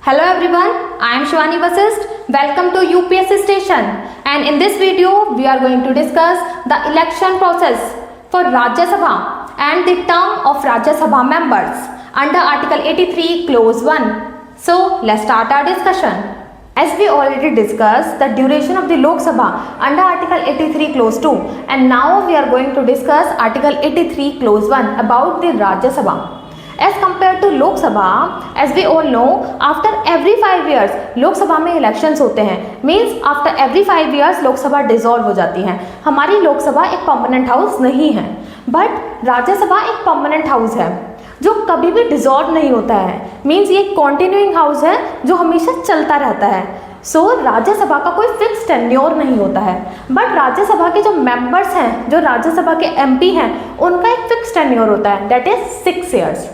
Hello everyone, I am Shivani Vasist. Welcome to UPSC station, and in this video we are going to discuss the election process for Rajya Sabha and the term of Rajya Sabha members under Article 83 Clause 1. So let's start our discussion. As we already discussed the duration of the Lok Sabha under Article 83 Clause 2, and now we are going to discuss Article 83 Clause 1 about the Rajya Sabha. As compared to लोक सभा, as we all know, after every 5 years लोक सभा में elections होते हैं. Means after every 5 years लोक सभा dissolve हो जाती है. हमारी लोक सभा एक परमानेंट हाउस नहीं है, बट राज्यसभा एक परमानेंट हाउस है जो कभी भी डिसॉल्व नहीं होता है. मीन्स ये कॉन्टिन्यूइंग हाउस है जो हमेशा चलता रहता है. सो राज्यसभा का कोई फिक्स टेन्योर नहीं होता है, बट राज्यसभा के जो मेंबर्स हैं, जो राज्यसभा के एमपी हैं, उनका एक फिक्स टेन्योर होता है, that is 6 years.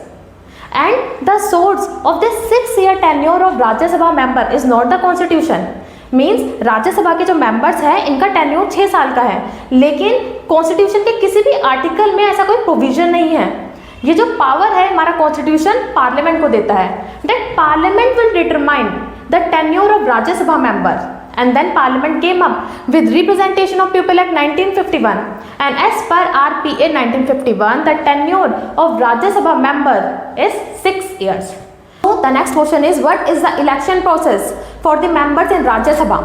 And the source of this 6-year tenure of Rajya Sabha member is not the constitution. Means Rajya Sabha के जो मेंबर्स हैं इनका टेन्योर 6 साल का है, लेकिन कॉन्स्टिट्यूशन के किसी भी आर्टिकल में ऐसा कोई प्रोविजन नहीं है. ये जो पावर है हमारा कॉन्स्टिट्यूशन पार्लियामेंट को देता है, that parliament will determine the tenure of Rajya Sabha member. And then Parliament came up with Representation of People Act 1951, and as per RPA 1951, the tenure of Rajya Sabha member is 6 years. So the next question is, what is the election process for the members in Rajya Sabha?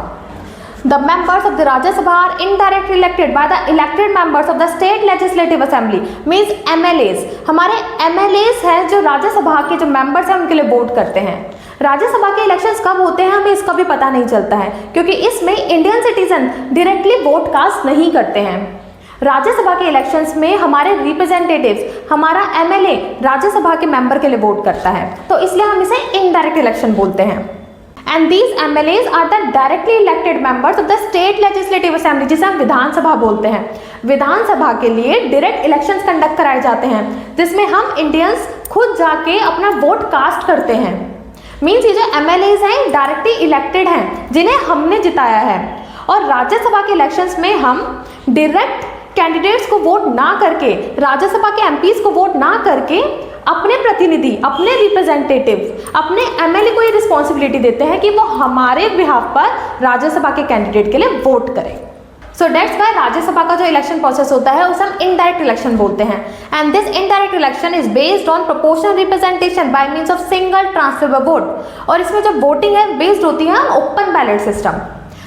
The members of the Rajya Sabha are indirectly elected by the elected members of the State Legislative Assembly, means MLAs. हमारे MLAs हैं जो राज्य सभा के जो members हैं उनके लिए वोट करते हैं. राज्यसभा के इलेक्शंस कब होते हैं हमें इसका भी पता नहीं चलता है, क्योंकि इसमें Indian citizen directly vote cast नहीं करते हैं. राज्यसभा के इलेक्शंस में हमारे रिप्रेजेंटेटिव्स, हमारा एमएलए राज्यसभा के मेंबर के लिए वोट करता है, तो इसलिए हम इसे इनडायरेक्ट इलेक्शन बोलते हैं. And these MLAs are the directly elected members of the state legislative assembly, जिसे हम विधानसभा बोलते हैं. विधानसभा के लिए डायरेक्ट इलेक्शंस कंडक्ट कराए जाते हैं, जिसमें हम इंडियंस खुद जाके अपना वोट कास्ट करते हैं. मीन्स ये जो एमएलएज हैं डायरेक्टली इलेक्टेड हैं जिन्हें हमने जिताया है. और राज्यसभा के इलेक्शंस में हम डायरेक्ट कैंडिडेट्स को वोट ना करके, राज्यसभा के एमपीज को वोट ना करके अपने प्रतिनिधि, अपने रिप्रेजेंटेटिव, अपने एमएलए को ये रिस्पॉन्सिबिलिटी देते हैं कि वो हमारे बिहाफ पर राज्यसभा के कैंडिडेट के लिए वोट करें. सो डेट्स वाई राज्यसभा का जो इलेक्शन प्रोसेस होता है उसे हम इनडायरेक्ट इलेक्शन बोलते हैं. And this indirect election is based on proportional representation by means of single transferable vote. और इसमें जो वोटिंग है बेस्ड होती है ओपन बैलेट सिस्टम.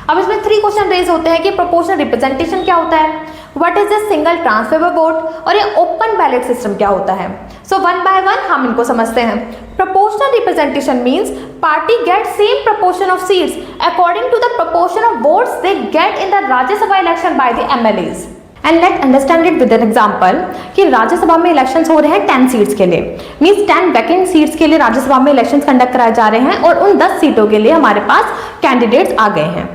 अब इसमें 3 क्वेश्चन रेज होते हैं कि प्रोपोर्शनल रिप्रेजेंटेशन क्या होता है, what is this single transferable vote, और ये ओपन बैलेट सिस्टम क्या होता है. सो वन बाय वन हम इनको समझते हैं. Proportional representation means party get same proportion of seats according to the proportion of votes they get in the Rajya Sabha election by the MLAs. And let's understand it with an example कि राज्यसभा में elections हो रहे हैं 10 seats के लिए. Means 10 vacant seats के लिए राज्यसभा में इलेक्शंस कंडक्ट कराए जा रहे हैं, और उन 10 सीटों के लिए हमारे पास कैंडिडेट्स आ गए हैं,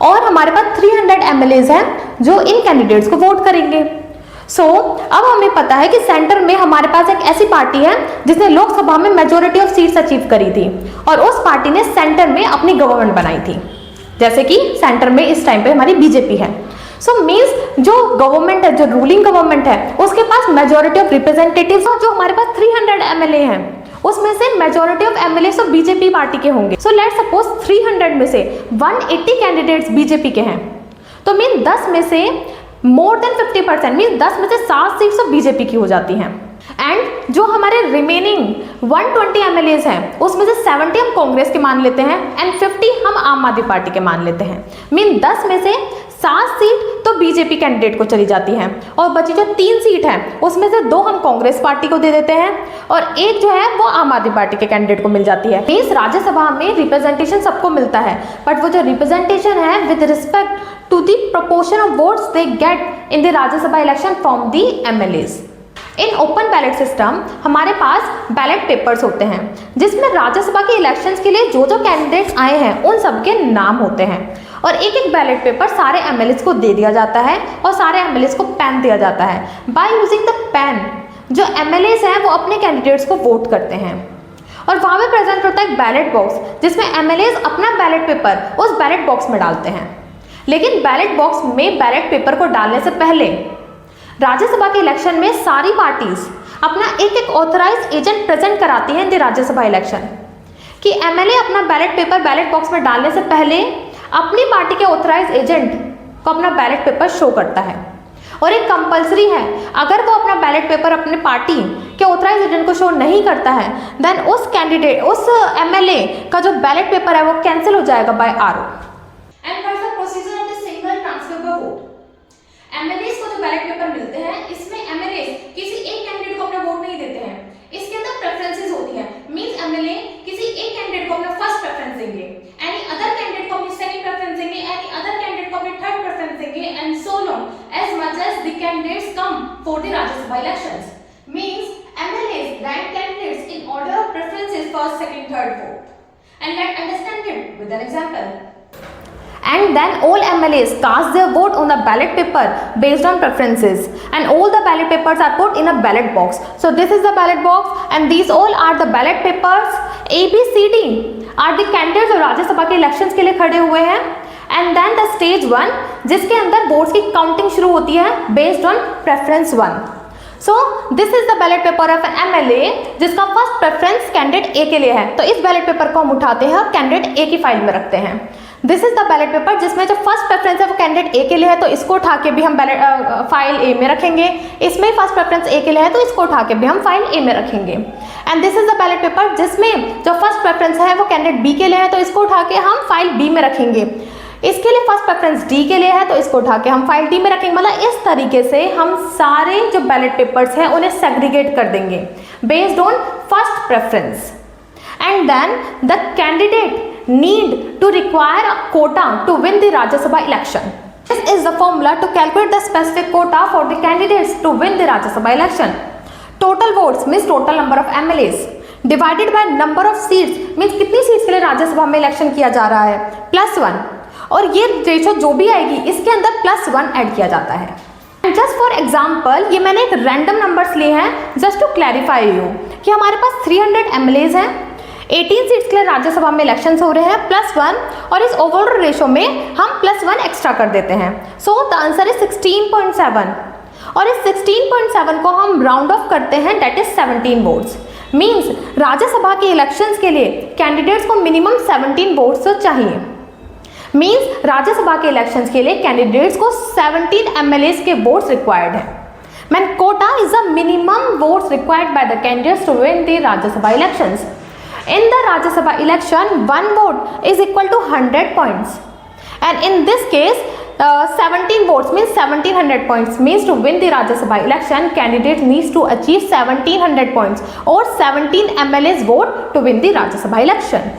और हमारे पास 300 एमएलएज हैं जो इन कैंडिडेट्स को वोट करेंगे. सो अब हमें पता है कि सेंटर में हमारे पास एक ऐसी पार्टी है जिसने लोकसभा में मेजॉरिटी ऑफ सीट्स अचीव करी थी, और उस पार्टी ने सेंटर में अपनी गवर्नमेंट बनाई थी. जैसे कि सेंटर में इस टाइम पे हमारी बीजेपी है. सो मीन्स जो गवर्नमेंट है, जो रूलिंग गवर्नमेंट है, उसके पास मेजॉरिटी ऑफ रिप्रेजेंटेटिव्स, और जो हमारे पास 300 एमएलए हैं उसमें से मेजॉरिटी ऑफ एमएलए तो बीजेपी पार्टी के होंगे. सो लेट्स सपोज 300 में से 180 कैंडिडेट्स बीजेपी के हैं, तो मीन 10 में से मोर देन 50% मीन 10 में से 7 सीट्स तो बीजेपी की हो जाती हैं. एंड जो हमारे रिमेनिंग 120 एमएलएज हैं उसमें से 70 हम कांग्रेस के मान लेते हैं एंड 50 हम आम आदमी पार्टी के मान लेते हैं. मीन 10 में से 7 सीट तो बीजेपी कैंडिडेट को चली जाती हैं, और बची जो 3 सीट हैं उसमें से 2 हम कांग्रेस पार्टी को दे देते हैं, और एक जो है वो आम आदमी पार्टी के कैंडिडेट को मिल जाती है. मीन्स राज्यसभा में रिप्रेजेंटेशन सबको मिलता है, बट वो जो रिप्रेजेंटेशन है with respect to the proportion of votes they get in the Rajya Sabha election from the MLAs. In open ballot system हमारे पास बैलेट पेपर्स होते हैं जिसमें राज्यसभा के इलेक्शंस के लिए जो जो कैंडिडेट्स आए हैं उन सबके नाम होते हैं, और एक एक बैलेट पेपर सारे एमएलएज को दे दिया जाता है, और सारे एमएलएज को पेन दिया जाता है. बाय यूजिंग द पेन जो एमएलएज हैं वो अपने कैंडिडेट्स को वोट करते हैं, और वहाँ पे प्रेजेंट होता है एक बैलेट बॉक्स जिसमें एमएलएज अपना बैलेट पेपर उस बैलेट बॉक्स में डालते हैं. लेकिन बैलेट बॉक्स में बैलेट पेपर को डालने से पहले राज्यसभा के इलेक्शन में सारी पार्टीज अपना एक एक ऑथराइज्ड एजेंट प्रेजेंट कराती हैं इन द राज्यसभा इलेक्शन. कि एमएलए अपना बैलेट पेपर बैलेट बॉक्स में डालने से पहले अपनी पार्टी के ऑथराइज एजेंट को अपना बैलेट पेपर शो करता है, और एक कंपलसरी है, अगर वो अपना बैलेट पेपर अपने पार्टी के ऑथराइज एजेंट को शो नहीं करता है देन उस कैंडिडेट उस एमएलए का जो बैलेट पेपर है वो कैंसिल हो जाएगा by RO. And what is the procedure of the single transfer of vote? MLAs को जो बैलेट पेपर मिलते हैं इसमें एमएलएस किसी एक कैंडिडेट को अपना वोट नहीं देते हैं, इसके अंदर प्रेफरेंसेस होती है। मींस एमएलए किसी एक कैंडिडेट को अपना फर्स्ट प्रेफरेंस देंगे, एनी अदर कैंडिडेट को अपनी सेकंड प्रेफरेंस देंगे, एनी अदर कैंडिडेट को अपनी थर्ड प्रेफरेंस देंगे, and so long as much as the candidates come for the Rajya Sabha elections. Means MLAs rank candidates in order of preferences first, second, third, fourth, and let's understand it with an example. And then all MLAs cast their vote on the ballot paper based on preferences, and all the ballot papers are put in a ballot box. So this is the ballot box, and these all are the ballot papers. A, B, C, D are the candidates जो राज्यसभा के elections के लिए खड़े हुए हैं, and then the stage 1 जिसके अंदर votes की काउंटिंग शुरू होती है based on preference 1. So this is the ballot paper of an MLA जिसका फर्स्ट प्रेफरेंस कैंडिडेट ए के लिए है, तो इस बैलेट पेपर को हम उठाते हैं और कैंडिडेट ए की फाइल में रखते हैं। This is the ballot paper जिसमें जो फर्स्ट प्रेफरेंस है वो कैंडिडेट ए के लिए है, तो इसको उठा के भी हम बैलेट फाइल ए में रखेंगे। इसमें फर्स्ट प्रेफरेंस ए के लिए है तो इसको उठा के भी हम फाइल ए में रखेंगे। And this is the ballot paper जिसमें जो फर्स्ट प्रेफरेंस है वो कैंडिडेट बी के लिए है, तो इसको उठा के हम फाइल बी में रखेंगे। इसके लिए फर्स्ट प्रेफरेंस डी के लिए है तो इसको उठा के हम फाइल डी में रखेंगे। मतलब इस तरीके से हम सारे जो बैलेट पेपर्स हैं उन्हें सेग्रीगेट कर देंगे based on first preference. And then the candidate need to require a quota to win the Rajya Sabha election. This is the formula to calculate the specific quota for the candidates to win the Rajya Sabha election. Total votes means total number of MLAs divided by number of seats means कितनी seats के लिए राज्यसभा में election किया जा रहा है +1, और ये रेशो जो भी आएगी इसके अंदर +1 ऐड किया जाता है। एंड जस्ट फॉर एग्जाम्पल ये मैंने एक रैंडम नंबर्स लिए हैं जस्ट टू क्लैरिफाई यू कि हमारे पास 300 MLAs हैं, 18 सीट्स के लिए राज्यसभा में इलेक्शंस हो रहे हैं +1, और इस ओवरऑल रेशो में हम +1 एक्स्ट्रा कर देते हैं। सो द आंसर इज 16.7, और इस 16.7 को हम राउंड ऑफ करते हैं, that is 17 votes. Means Rajya Sabha के इलेक्शंस के लिए कैंडिडेट्स को मिनिमम 17 वोट्स तो चाहिए। मींस राज्यसभा के इलेक्शंस के लिए कैंडिडेट्स को 17 MLAs के वोट्स रिक्वायर्ड है। Main quota is the minimum votes required by the candidates to win the Rajya Sabha elections. In the Rajya Sabha election, 1 vote is equal to 100 points, and in this case, 17 votes means 1700 points. Means to win the Rajya Sabha election, candidate needs to achieve 1700 points or 17 MLAs vote to win the Rajya Sabha election.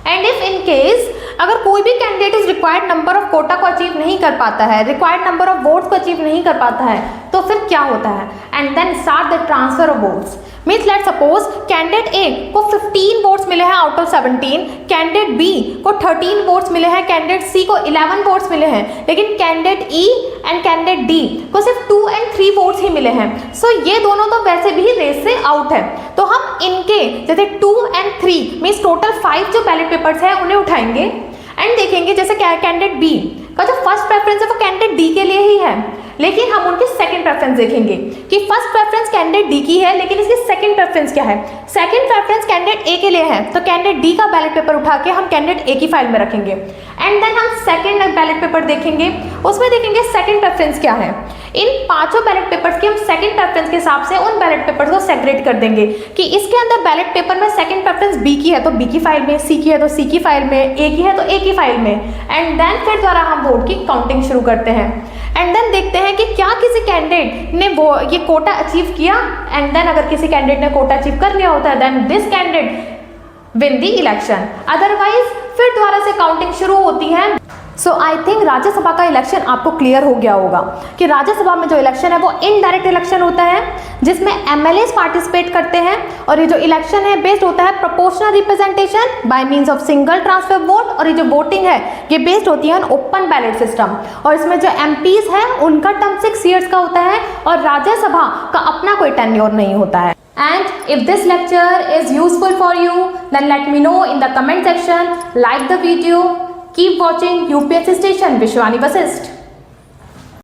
And if in case अगर कोई भी candidate इस required number of Kota को achieve नहीं कर पाता है, required number of votes को अचीव नहीं कर पाता है, तो फिर क्या होता है? And then start the transfer of votes. Means let suppose candidate A को 15 वोट्स मिले हैं आउट ऑफ 17, कैंडिडेट बी को 13 वोट्स मिले हैं, कैंडिडेट सी को 11 वोट्स मिले हैं, लेकिन candidate E and candidate D को सिर्फ 2 और 3 वोट्स ही मिले हैं। सो ये दोनों तो वैसे भी रेस से आउट है, तो हम इनके जैसे 2 और 3 मीन्स टोटल 5 जो बैलेट पेपर्स हैं उन्हें उठाएंगे एंड देखेंगे जैसे कैंडिडेट बी का जो फर्स्ट प्रेफरेंस है वो कैंडिडेट डी के लिए ही है, लेकिन हम उनकी सेकंड प्रेफरेंस देखेंगे कि फर्स्ट प्रेफरेंस कैंडिडेट डी की है लेकिन इसकी सेकंड प्रेफरेंस क्या है। सेकंड प्रेफरेंस कैंडिडेट ए के लिए है तो कैंडिडेट डी का बैलेट पेपर उठा के हम कैंडिडेट ए की फाइल में रखेंगे। एंड देन हम सेकंड बैलेट पेपर देखेंगे, उसमें देखेंगे सेकंड प्रेफरेंस क्या है। इन पांचों बैलेट पेपर्स की हम सेकंड प्रेफरेंस के हिसाब से उन बैलेट पेपर्स को सेग्रेट कर देंगे कि इसके अंदर बैलेट पेपर में सेकंड प्रेफरेंस बी की है तो बी की फाइल में, सी की है तो सी की फाइल में, ए की है तो ए की फाइल में। एंड देन फिर द्वारा हम वोट की काउंटिंग शुरू करते हैं एंड देन देखते हैं कि क्या किसी कैंडिडेट ने वो ये कोटा अचीव किया। एंड देन अगर किसी कैंडिडेट ने कोटा अचीव कर लिया होता है then this candidate win the election, otherwise फिर दोबारा से काउंटिंग शुरू होती है। सो आई थिंक राज्यसभा का इलेक्शन आपको क्लियर हो गया होगा कि राज्यसभा में जो इलेक्शन है वो इनडायरेक्ट इलेक्शन होता है जिसमें एमएलएस पार्टिसिपेट करते हैं, और ये जो इलेक्शन है बेस्ड होता है proportional representation by means of single transfer vote, और ये जो वोटिंग है ये बेस्ड होती है ऑन ओपन बैलेट सिस्टम, और इसमें जो एमपीज हैं उनका टर्म 6 ईयर्स का होता है और राज्यसभा का अपना कोई टेन्योर नहीं होता है। And if this lecture is useful for you, then let me know in the comment section, like the video, keep watching UPSC Station with Shivani Vasist.